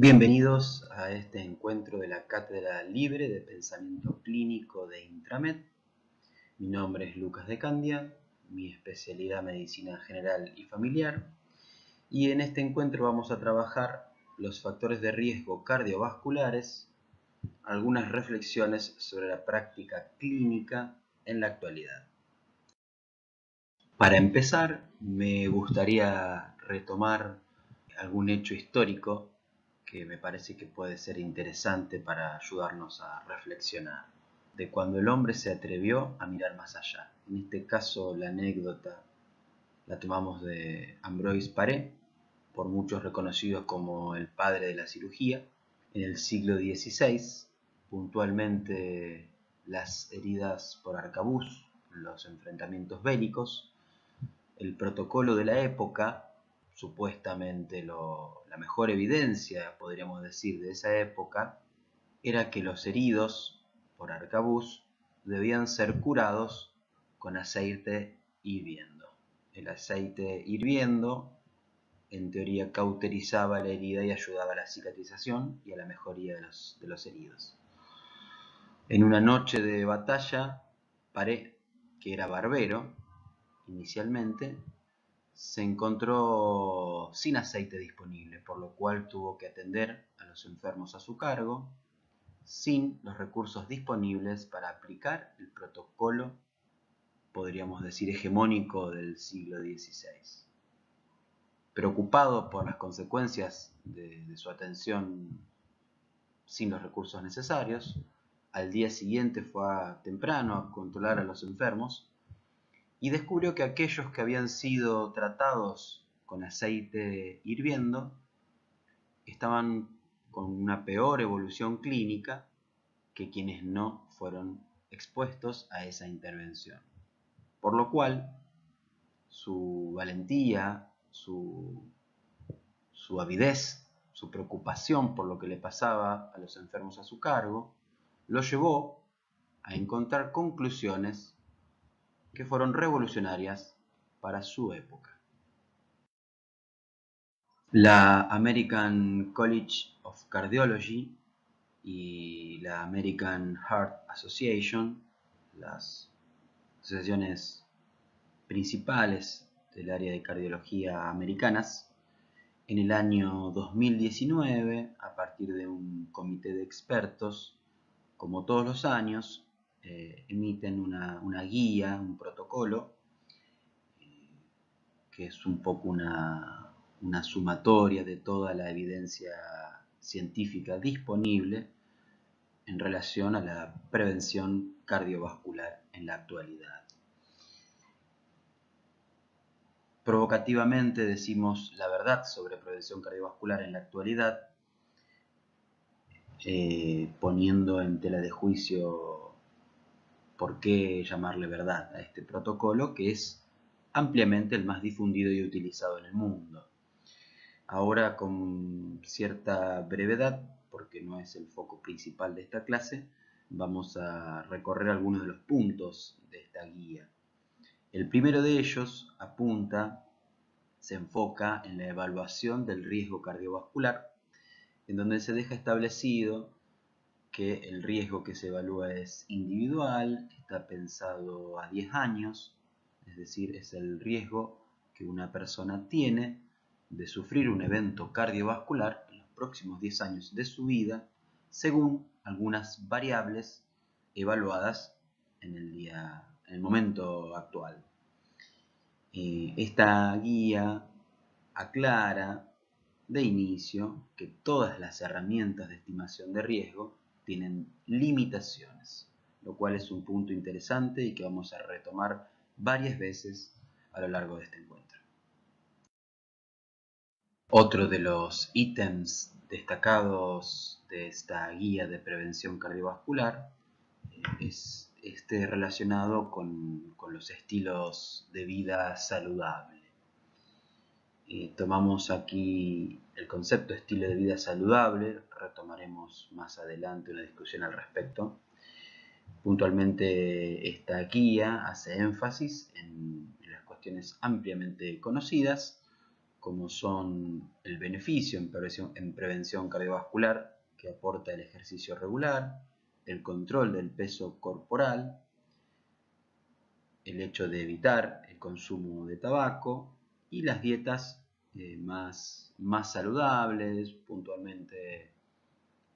Bienvenidos a este encuentro de la Cátedra Libre de Pensamiento Clínico de Intramed. Mi nombre es Lucas de Candia, mi especialidad Medicina General y Familiar, y en este encuentro vamos a trabajar los factores de riesgo cardiovasculares, algunas reflexiones sobre la práctica clínica en la actualidad. Para empezar, me gustaría retomar algún hecho histórico que me parece que puede ser interesante para ayudarnos a reflexionar, de cuando el hombre se atrevió a mirar más allá. En este caso, la anécdota la tomamos de Ambroise Paré, por muchos reconocido como el padre de la cirugía. En el siglo XVI, puntualmente las heridas por arcabuz, los enfrentamientos bélicos, el protocolo de la época, supuestamente la mejor evidencia, podríamos decir, de esa época, era que los heridos por arcabuz debían ser curados con aceite hirviendo. El aceite hirviendo, en teoría, cauterizaba la herida y ayudaba a la cicatrización y a la mejoría de los heridos. En una noche de batalla, Paré, que era barbero inicialmente, se encontró sin aceite disponible, por lo cual tuvo que atender a los enfermos a su cargo, sin los recursos disponibles para aplicar el protocolo, podríamos decir, hegemónico del siglo XVI. Preocupado por las consecuencias de su atención sin los recursos necesarios, al día siguiente fue temprano a controlar a los enfermos y descubrió que aquellos que habían sido tratados con aceite hirviendo estaban con una peor evolución clínica que quienes no fueron expuestos a esa intervención. Por lo cual, su valentía, su avidez, su preocupación por lo que le pasaba a los enfermos a su cargo, lo llevó a encontrar conclusiones que fueron revolucionarias para su época. La American College of Cardiology y la American Heart Association, las asociaciones principales del área de cardiología americanas, en el año 2019, a partir de un comité de expertos, como todos los años, emiten una guía, un protocolo, que es un poco una sumatoria de toda la evidencia científica disponible en relación a la prevención cardiovascular en la actualidad. Provocativamente decimos la verdad sobre prevención cardiovascular en la actualidad, poniendo en tela de juicio por qué llamarle verdad a este protocolo, que es ampliamente el más difundido y utilizado en el mundo. Ahora, con cierta brevedad, porque no es el foco principal de esta clase, vamos a recorrer algunos de los puntos de esta guía. El primero de ellos se enfoca en la evaluación del riesgo cardiovascular, en donde se deja establecido que el riesgo que se evalúa es individual, está pensado a 10 años, es decir, es el riesgo que una persona tiene de sufrir un evento cardiovascular en los próximos 10 años de su vida, según algunas variables evaluadas en el momento actual. Esta guía aclara de inicio que todas las herramientas de estimación de riesgo tienen limitaciones, lo cual es un punto interesante y que vamos a retomar varias veces a lo largo de este encuentro. Otro de los ítems destacados de esta guía de prevención cardiovascular es relacionado con los estilos de vida saludable. Tomamos aquí el concepto de estilo de vida saludable, retomaremos más adelante una discusión al respecto. Puntualmente esta guía hace énfasis en las cuestiones ampliamente conocidas, como son el beneficio en prevención cardiovascular que aporta el ejercicio regular, el control del peso corporal, el hecho de evitar el consumo de tabaco y las dietas más saludables, puntualmente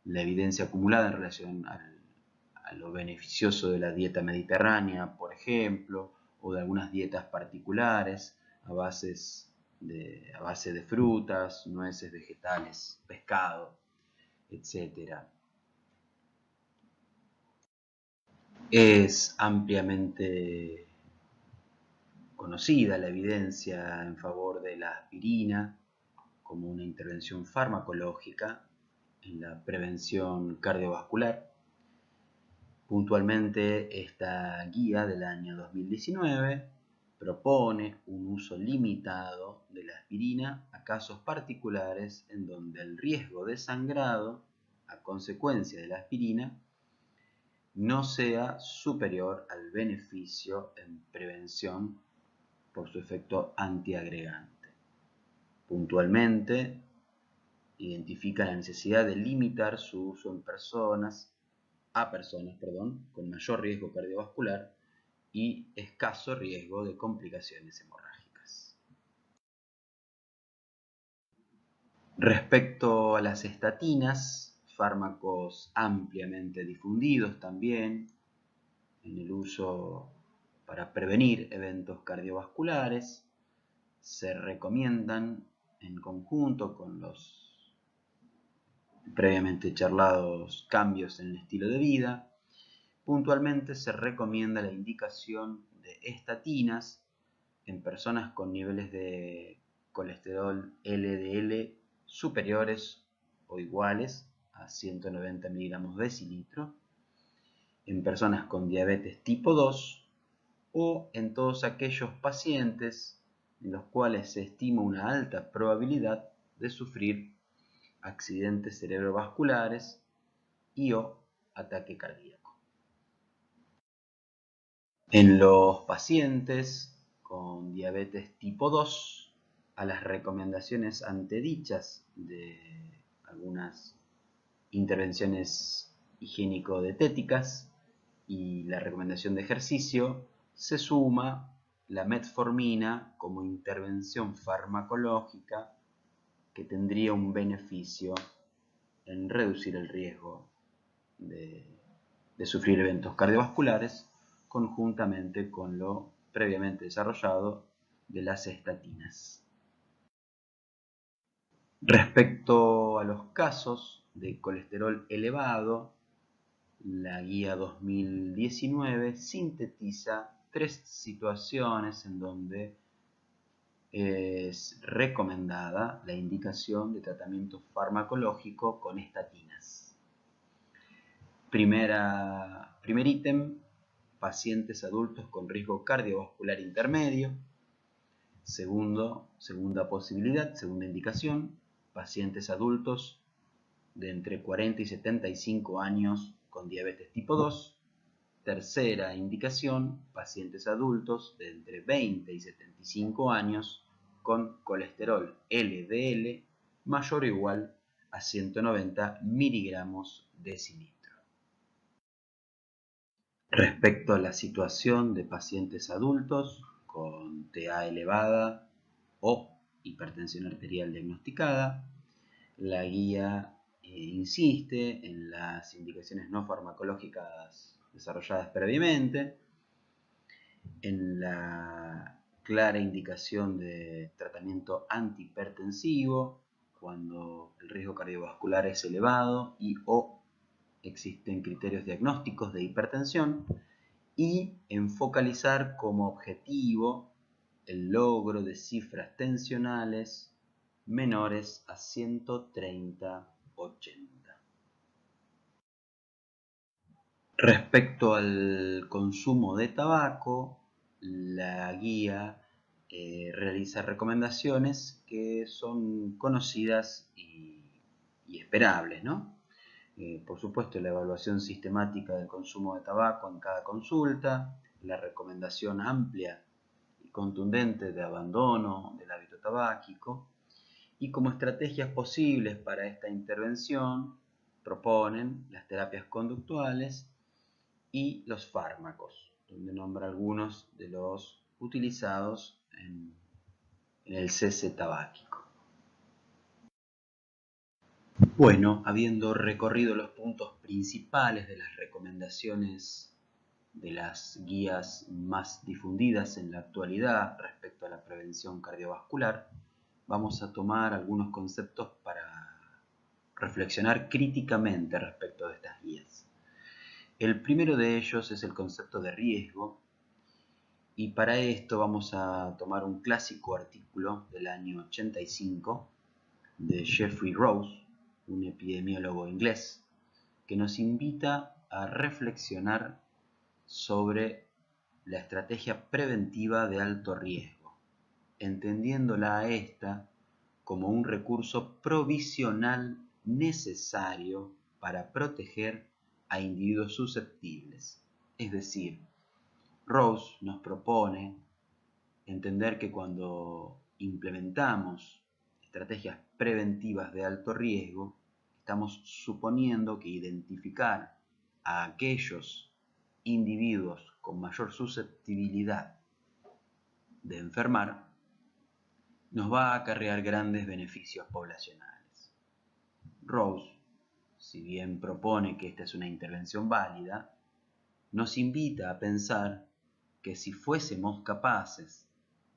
la evidencia acumulada en relación a lo beneficioso de la dieta mediterránea, por ejemplo, o de algunas dietas particulares a base de frutas, nueces, vegetales, pescado, etc. Es ampliamente conocida la evidencia en favor de la aspirina como una intervención farmacológica en la prevención cardiovascular. Puntualmente, esta guía del año 2019 propone un uso limitado de la aspirina a casos particulares en donde el riesgo de sangrado a consecuencia de la aspirina no sea superior al beneficio en prevención por su efecto antiagregante. Puntualmente, identifica la necesidad de limitar su uso en personas con mayor riesgo cardiovascular y escaso riesgo de complicaciones hemorrágicas. Respecto a las estatinas, fármacos ampliamente difundidos también en el uso para prevenir eventos cardiovasculares, se recomiendan en conjunto con los previamente charlados cambios en el estilo de vida. Puntualmente se recomienda la indicación de estatinas en personas con niveles de colesterol LDL superiores o iguales a 190 miligramos decilitro, en personas con diabetes tipo 2 o en todos aquellos pacientes en los cuales se estima una alta probabilidad de sufrir accidentes cerebrovasculares y o ataque cardíaco. En los pacientes con diabetes tipo 2, a las recomendaciones antedichas de algunas intervenciones higiénico-dietéticas y la recomendación de ejercicio, se suma la metformina como intervención farmacológica que tendría un beneficio en reducir el riesgo de sufrir eventos cardiovasculares conjuntamente con lo previamente desarrollado de las estatinas. Respecto a los casos de colesterol elevado, la guía 2019 sintetiza 3 situaciones en donde es recomendada la indicación de tratamiento farmacológico con estatinas. Primer ítem, pacientes adultos con riesgo cardiovascular intermedio. Segunda posibilidad, segunda indicación, pacientes adultos de entre 40 y 75 años con diabetes tipo 2. Tercera indicación, pacientes adultos de entre 20 y 75 años con colesterol LDL mayor o igual a 190 miligramos decilitro. Respecto a la situación de pacientes adultos con TA elevada o hipertensión arterial diagnosticada, la guía insiste en las indicaciones no farmacológicas desarrolladas previamente, en la clara indicación de tratamiento antihipertensivo cuando el riesgo cardiovascular es elevado y o existen criterios diagnósticos de hipertensión, y en focalizar como objetivo el logro de cifras tensionales menores a 130/80. Respecto al consumo de tabaco, la guía realiza recomendaciones que son conocidas y esperables, ¿no? Por supuesto, la evaluación sistemática del consumo de tabaco en cada consulta, la recomendación amplia y contundente de abandono del hábito tabáquico, Y como estrategias posibles para esta intervención proponen las terapias conductuales y los fármacos, donde nombra algunos de los utilizados en el cese tabáquico. Bueno, habiendo recorrido los puntos principales de las recomendaciones de las guías más difundidas en la actualidad respecto a la prevención cardiovascular, vamos a tomar algunos conceptos para reflexionar críticamente respecto de estas guías. El primero de ellos es el concepto de riesgo, y para esto vamos a tomar un clásico artículo del año 85 de Jeffrey Rose, un epidemiólogo inglés, que nos invita a reflexionar sobre la estrategia preventiva de alto riesgo, entendiéndola a esta como un recurso provisional necesario para proteger a individuos susceptibles. Es decir, Rose nos propone entender que cuando implementamos estrategias preventivas de alto riesgo, estamos suponiendo que identificar a aquellos individuos con mayor susceptibilidad de enfermar nos va a acarrear grandes beneficios poblacionales. Rose, si bien propone que esta es una intervención válida, nos invita a pensar que si fuésemos capaces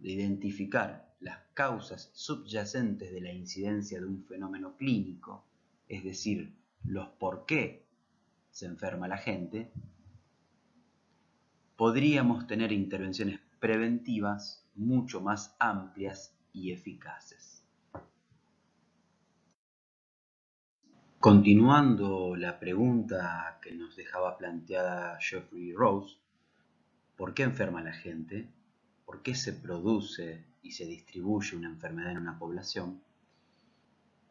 de identificar las causas subyacentes de la incidencia de un fenómeno clínico, es decir, los por qué se enferma la gente, podríamos tener intervenciones preventivas mucho más amplias y eficaces. Continuando la pregunta que nos dejaba planteada Jeffrey Rose, ¿por qué enferma la gente? ¿Por qué se produce y se distribuye una enfermedad en una población?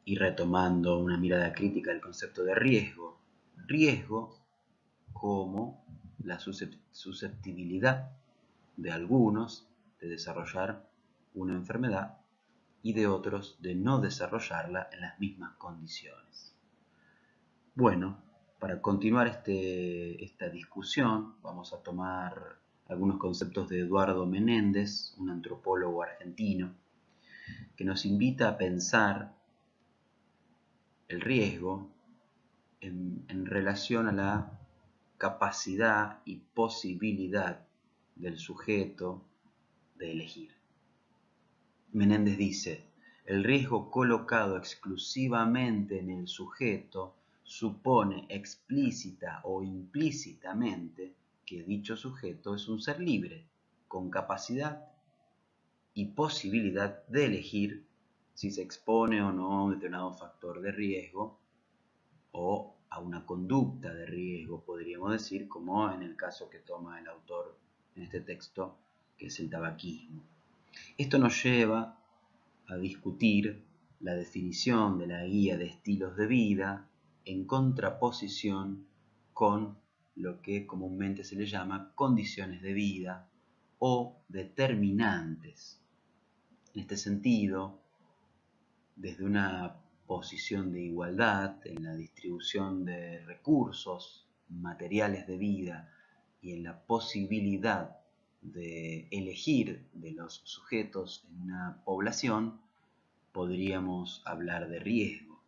Y retomando una mirada crítica al concepto de riesgo, riesgo como la susceptibilidad de algunos de desarrollar una enfermedad y de otros de no desarrollarla en las mismas condiciones. Bueno, para continuar esta discusión vamos a tomar algunos conceptos de Eduardo Menéndez, un antropólogo argentino, que nos invita a pensar el riesgo en relación a la capacidad y posibilidad del sujeto de elegir. Menéndez dice, el riesgo colocado exclusivamente en el sujeto supone explícita o implícitamente que dicho sujeto es un ser libre, con capacidad y posibilidad de elegir si se expone o no a un determinado factor de riesgo o a una conducta de riesgo, podríamos decir, como en el caso que toma el autor en este texto, que es el tabaquismo. Esto nos lleva a discutir la definición de la guía de estilos de vida en contraposición con lo que comúnmente se le llama condiciones de vida o determinantes. En este sentido, desde una posición de igualdad en la distribución de recursos materiales de vida y en la posibilidad de elegir de los sujetos en una población, podríamos hablar de riesgo,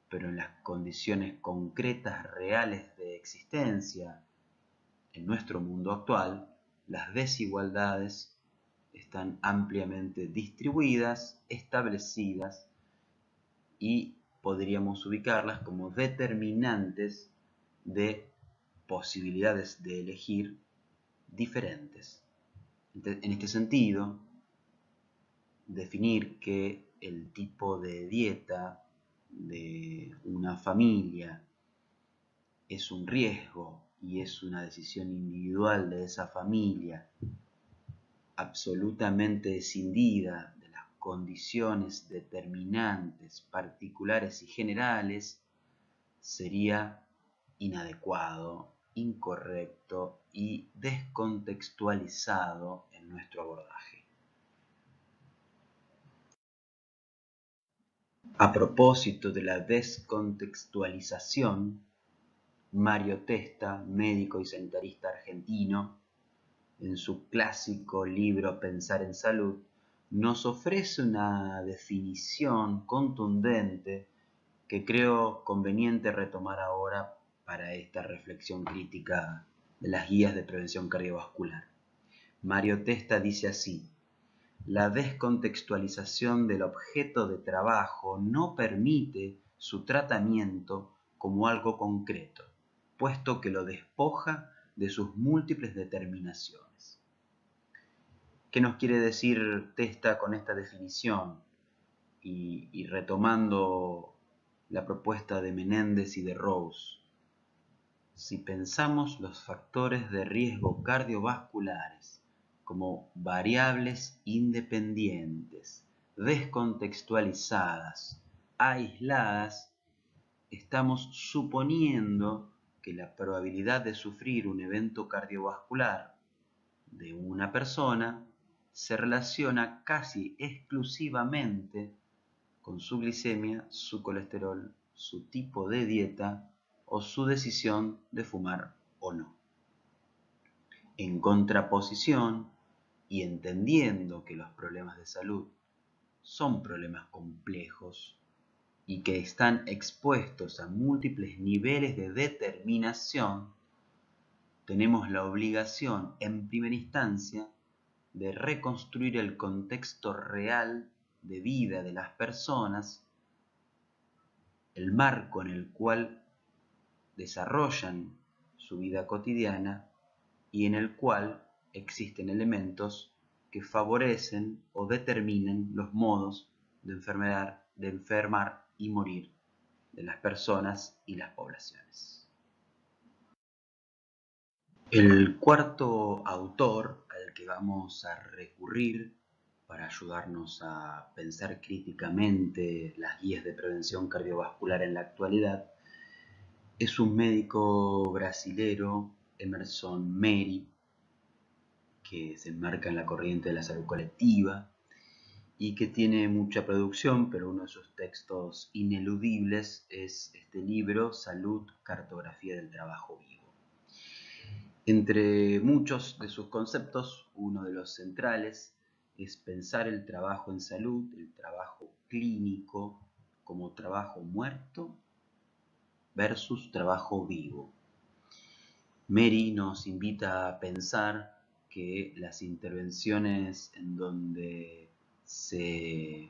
pero en las condiciones concretas reales de existencia en nuestro mundo actual, las desigualdades están ampliamente distribuidas, establecidas y podríamos ubicarlas como determinantes de posibilidades de elegir diferentes. En este sentido, definir que el tipo de dieta de una familia es un riesgo y es una decisión individual de esa familia, absolutamente escindida de las condiciones determinantes particulares y generales, sería inadecuado, incorrecto y descontextualizado en nuestro abordaje. A propósito de la descontextualización, Mario Testa, médico y sanitarista argentino, en su clásico libro Pensar en Salud, nos ofrece una definición contundente que creo conveniente retomar ahora para esta reflexión crítica de las guías de prevención cardiovascular. Mario Testa dice así: la descontextualización del objeto de trabajo no permite su tratamiento como algo concreto, puesto que lo despoja de sus múltiples determinaciones. ¿Qué nos quiere decir Testa con esta definición? Y retomando la propuesta de Menéndez y de Rose, si pensamos los factores de riesgo cardiovasculares como variables independientes, descontextualizadas, aisladas, estamos suponiendo que la probabilidad de sufrir un evento cardiovascular de una persona se relaciona casi exclusivamente con su glicemia, su colesterol, su tipo de dieta o su decisión de fumar o no. En contraposición, y entendiendo que los problemas de salud son problemas complejos y que están expuestos a múltiples niveles de determinación, tenemos la obligación, en primera instancia, de reconstruir el contexto real de vida de las personas, el marco en el cual desarrollan su vida cotidiana y en el cual existen elementos que favorecen o determinan los modos de enfermar y morir de las personas y las poblaciones. El cuarto autor al que vamos a recurrir para ayudarnos a pensar críticamente las guías de prevención cardiovascular en la actualidad es un médico brasilero, Emerson Meri, que se enmarca en la corriente de la salud colectiva y que tiene mucha producción, pero uno de sus textos ineludibles es este libro, Salud, Cartografía del Trabajo Vivo. Entre muchos de sus conceptos, uno de los centrales es pensar el trabajo en salud, el trabajo clínico, como trabajo muerto versus trabajo vivo. Meri nos invita a pensar que las intervenciones en donde se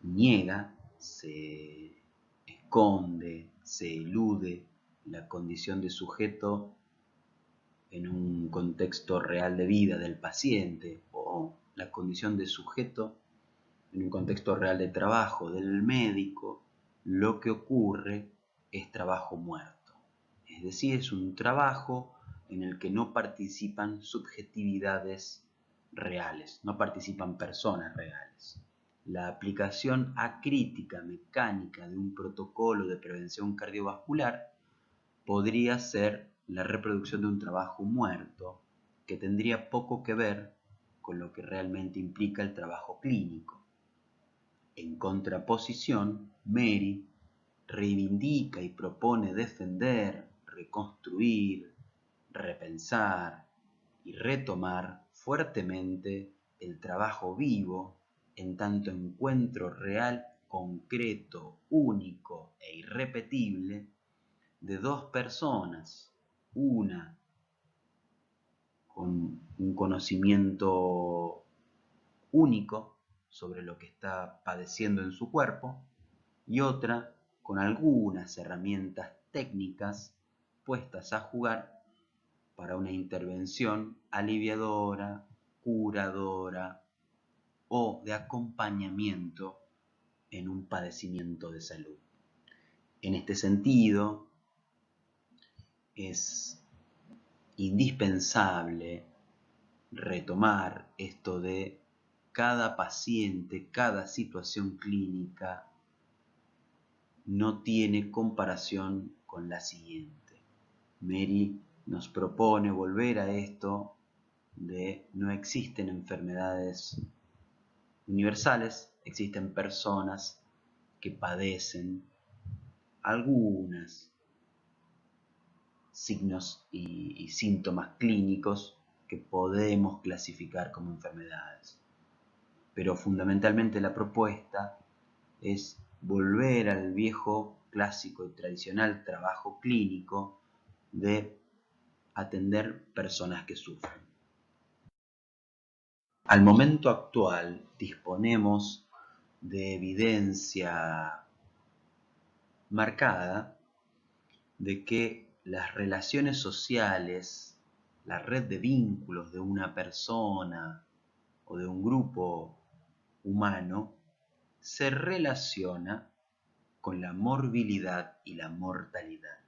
niega, se esconde, se elude la condición de sujeto en un contexto real de vida del paciente o la condición de sujeto en un contexto real de trabajo del médico, lo que ocurre es trabajo muerto. Es decir, es un trabajo en el que no participan subjetividades reales, no participan personas reales. La aplicación acrítica mecánica de un protocolo de prevención cardiovascular podría ser la reproducción de un trabajo muerto que tendría poco que ver con lo que realmente implica el trabajo clínico. En contraposición, Meri reivindica y propone defender, reconstruir, repensar y retomar fuertemente el trabajo vivo en tanto encuentro real, concreto, único e irrepetible de dos personas, una con un conocimiento único sobre lo que está padeciendo en su cuerpo y otra con algunas herramientas técnicas puestas a jugar para una intervención aliviadora, curadora o de acompañamiento en un padecimiento de salud. En este sentido, es indispensable retomar esto de cada paciente, cada situación clínica no tiene comparación con la siguiente. Meri nos propone volver a esto de no existen enfermedades universales, existen personas que padecen algunos signos y síntomas clínicos que podemos clasificar como enfermedades. Pero fundamentalmente la propuesta es volver al viejo, clásico y tradicional trabajo clínico de atender personas que sufren. Al momento actual disponemos de evidencia marcada de que las relaciones sociales, la red de vínculos de una persona o de un grupo humano, se relaciona con la morbilidad y la mortalidad.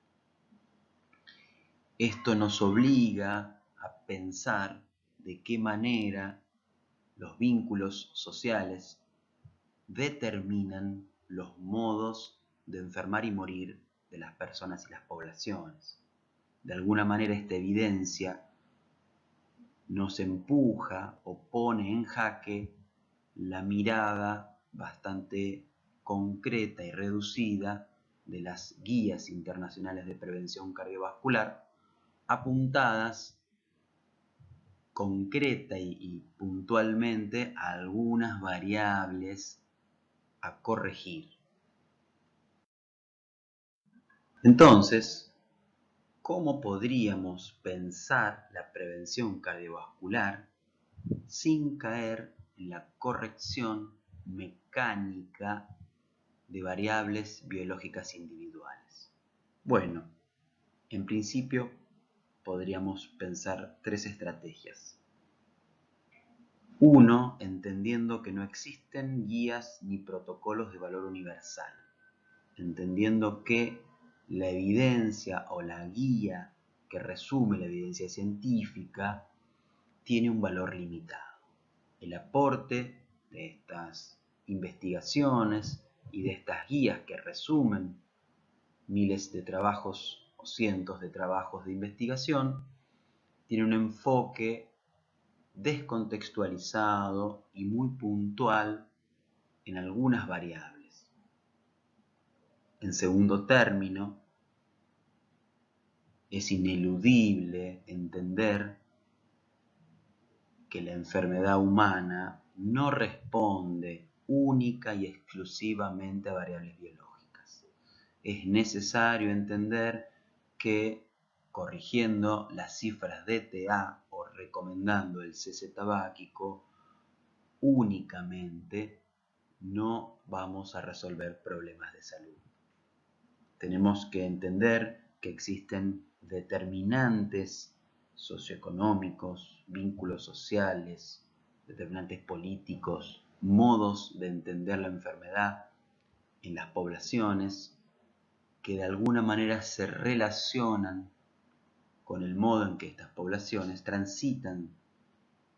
Esto nos obliga a pensar de qué manera los vínculos sociales determinan los modos de enfermar y morir de las personas y las poblaciones. De alguna manera esta evidencia nos empuja o pone en jaque la mirada bastante concreta y reducida de las guías internacionales de prevención cardiovascular, apuntadas concreta y puntualmente a algunas variables a corregir. Entonces, ¿cómo podríamos pensar la prevención cardiovascular sin caer en la corrección mecánica de variables biológicas individuales? Bueno, en principio podríamos pensar tres estrategias. Uno, entendiendo que no existen guías ni protocolos de valor universal, entendiendo que la evidencia o la guía que resume la evidencia científica tiene un valor limitado. El aporte de estas investigaciones y de estas guías que resumen miles de trabajos o cientos de trabajos de investigación tiene un enfoque descontextualizado y muy puntual en algunas variables. En segundo término, es ineludible entender que la enfermedad humana no responde única y exclusivamente a variables biológicas. Es necesario entender que corrigiendo las cifras DTA o recomendando el cese tabáquico únicamente no vamos a resolver problemas de salud. Tenemos que entender que existen determinantes socioeconómicos, vínculos sociales, determinantes políticos, modos de entender la enfermedad en las poblaciones que de alguna manera se relacionan con el modo en que estas poblaciones transitan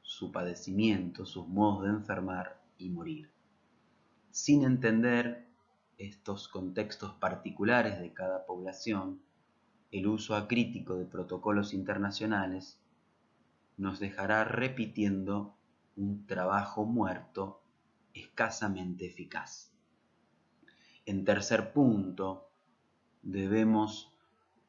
su padecimiento, sus modos de enfermar y morir. Sin entender estos contextos particulares de cada población, el uso acrítico de protocolos internacionales nos dejará repitiendo un trabajo muerto escasamente eficaz. En tercer punto, debemos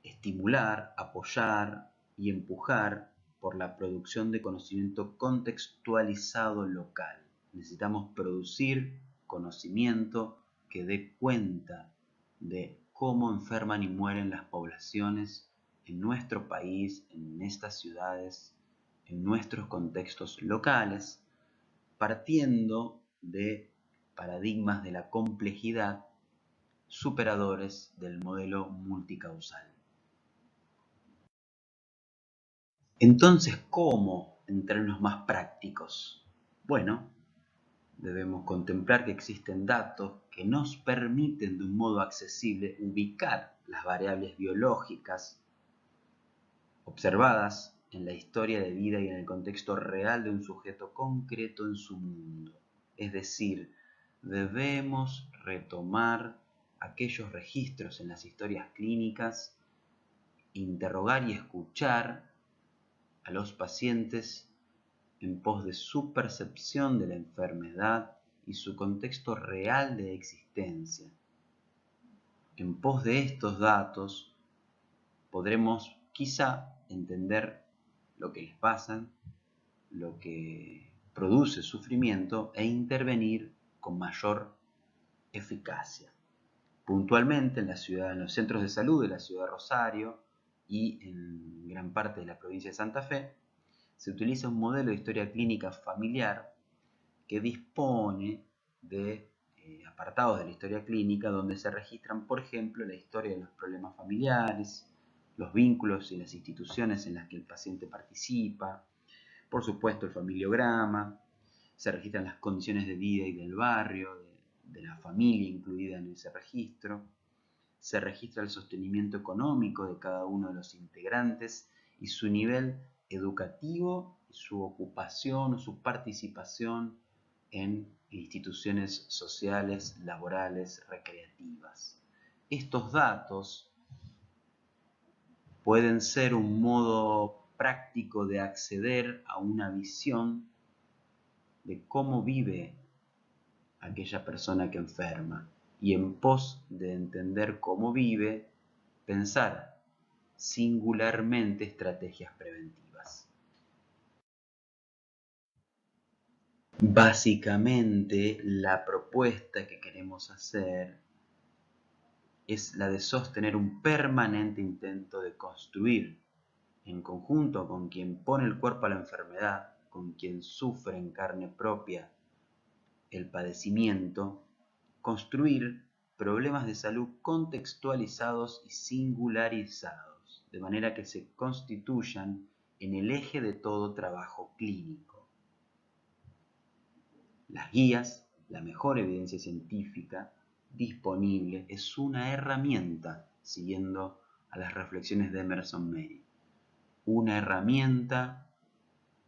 estimular, apoyar y empujar por la producción de conocimiento contextualizado local. Necesitamos producir conocimiento que dé cuenta de cómo enferman y mueren las poblaciones en nuestro país, en estas ciudades, en nuestros contextos locales, partiendo de paradigmas de la complejidad superadores del modelo multicausal. Entonces, ¿cómo en términos más prácticos? Bueno, debemos contemplar que existen datos que nos permiten de un modo accesible ubicar las variables biológicas observadas en la historia de vida y en el contexto real de un sujeto concreto en su mundo. Es decir, debemos retomar aquellos registros en las historias clínicas, interrogar y escuchar a los pacientes en pos de su percepción de la enfermedad y su contexto real de existencia. existencia. En pos de estos datos podremos quizá entender lo que les pasa, lo que produce sufrimiento e intervenir con mayor eficacia. Puntualmente en los centros de salud de la ciudad de Rosario y en gran parte de la provincia de Santa Fe, se utiliza un modelo de historia clínica familiar que dispone de apartados de la historia clínica donde se registran, por ejemplo, la historia de los problemas familiares, los vínculos y las instituciones en las que el paciente participa, por supuesto el familiograma, se registran las condiciones de vida y del barrio, de la familia incluida en ese registro, se registra el sostenimiento económico de cada uno de los integrantes y su nivel educativo, su ocupación, su participación en instituciones sociales, laborales, recreativas. Estos datos pueden ser un modo práctico de acceder a una visión de cómo vive aquella persona que enferma y en pos de entender cómo vive, pensar singularmente estrategias preventivas. Básicamente, la propuesta que queremos hacer es la de sostener un permanente intento de construir, en conjunto con quien pone el cuerpo a la enfermedad, con quien sufre en carne propia el padecimiento, construir problemas de salud contextualizados y singularizados, de manera que se constituyan en el eje de todo trabajo clínico. Las guías, la mejor evidencia científica disponible, es una herramienta, siguiendo a las reflexiones de Emerson Mary, una herramienta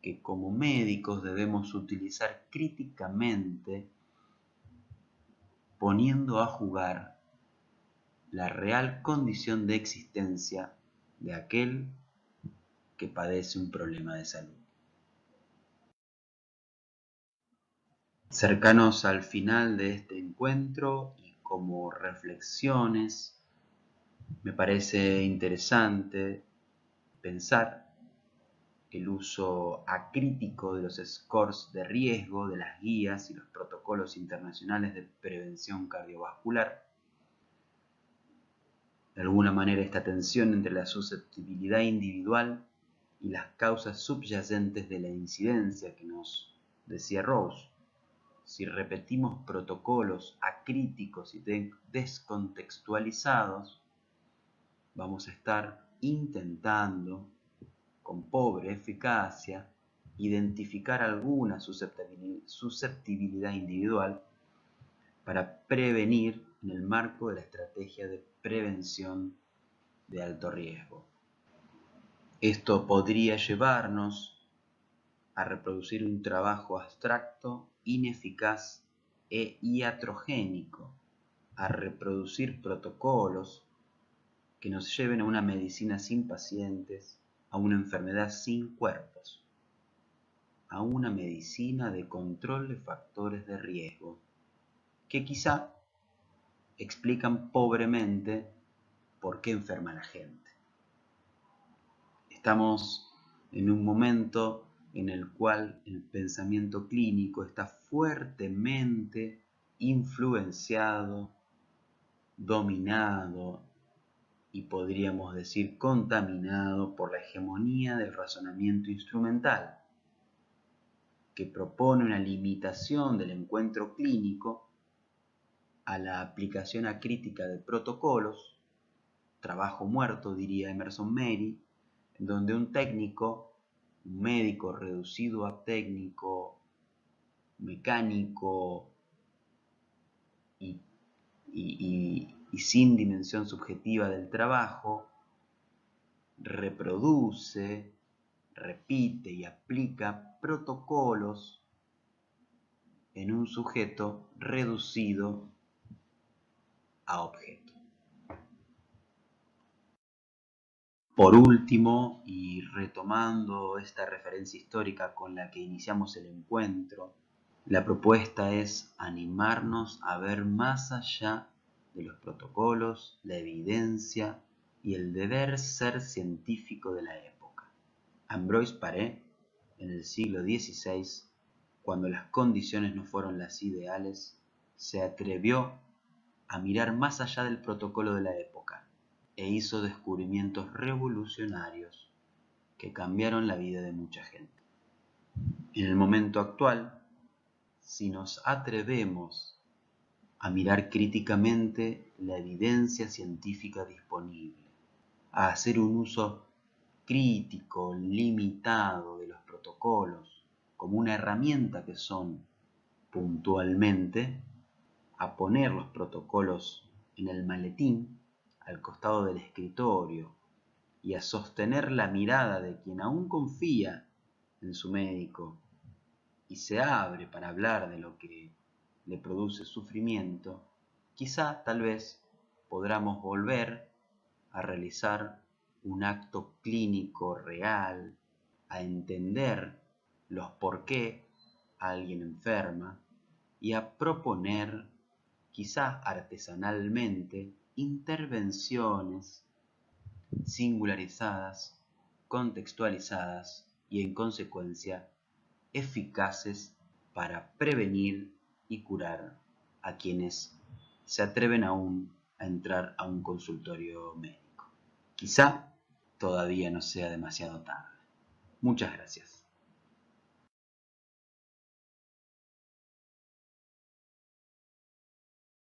que como médicos debemos utilizar críticamente, poniendo a jugar la real condición de existencia de aquel que padece un problema de salud. Cercanos al final de este encuentro y como reflexiones, me parece interesante pensar el uso acrítico de los scores de riesgo, de las guías y los protocolos internacionales de prevención cardiovascular. De alguna manera, esta tensión entre la susceptibilidad individual y las causas subyacentes de la incidencia que nos decía Rose. Si repetimos protocolos acríticos y descontextualizados, vamos a estar intentando, con pobre eficacia, identificar alguna susceptibilidad individual para prevenir en el marco de la estrategia de prevención de alto riesgo. Esto podría llevarnos a reproducir un trabajo abstracto, ineficaz e iatrogénico, a reproducir protocolos que nos lleven a una medicina sin pacientes, a una enfermedad sin cuerpos, a una medicina de control de factores de riesgo, que quizá explican pobremente por qué enferma la gente. Estamos en un momento en el cual el pensamiento clínico está fuertemente influenciado, dominado y podríamos decir contaminado por la hegemonía del razonamiento instrumental, que propone una limitación del encuentro clínico a la aplicación acrítica de protocolos, trabajo muerto, diría Emerson Mary, en donde un médico reducido a técnico, mecánico y sin dimensión subjetiva del trabajo, reproduce, repite y aplica protocolos en un sujeto reducido a objeto. Por último, y retomando esta referencia histórica con la que iniciamos el encuentro, La propuesta es animarnos a ver más allá de los protocolos, la evidencia y el deber ser científico de la época. Ambroise Paré, en el siglo XVI, cuando las condiciones no fueron las ideales, se atrevió a mirar más allá del protocolo de la época e hizo descubrimientos revolucionarios que cambiaron la vida de mucha gente. En el momento actual, si nos atrevemos a mirar críticamente la evidencia científica disponible, a hacer un uso crítico, limitado de los protocolos como una herramienta que son puntualmente, a poner los protocolos en el maletín al costado del escritorio y a sostener la mirada de quien aún confía en su médico y se abre para hablar de lo que le produce sufrimiento, quizá, tal vez, podamos volver a realizar un acto clínico real, a entender los por qué alguien enferma y a proponer, quizá artesanalmente, intervenciones singularizadas, contextualizadas y, en consecuencia, eficaces para prevenir y curar a quienes se atreven aún a entrar a un consultorio médico. Quizá todavía no sea demasiado tarde. Muchas gracias.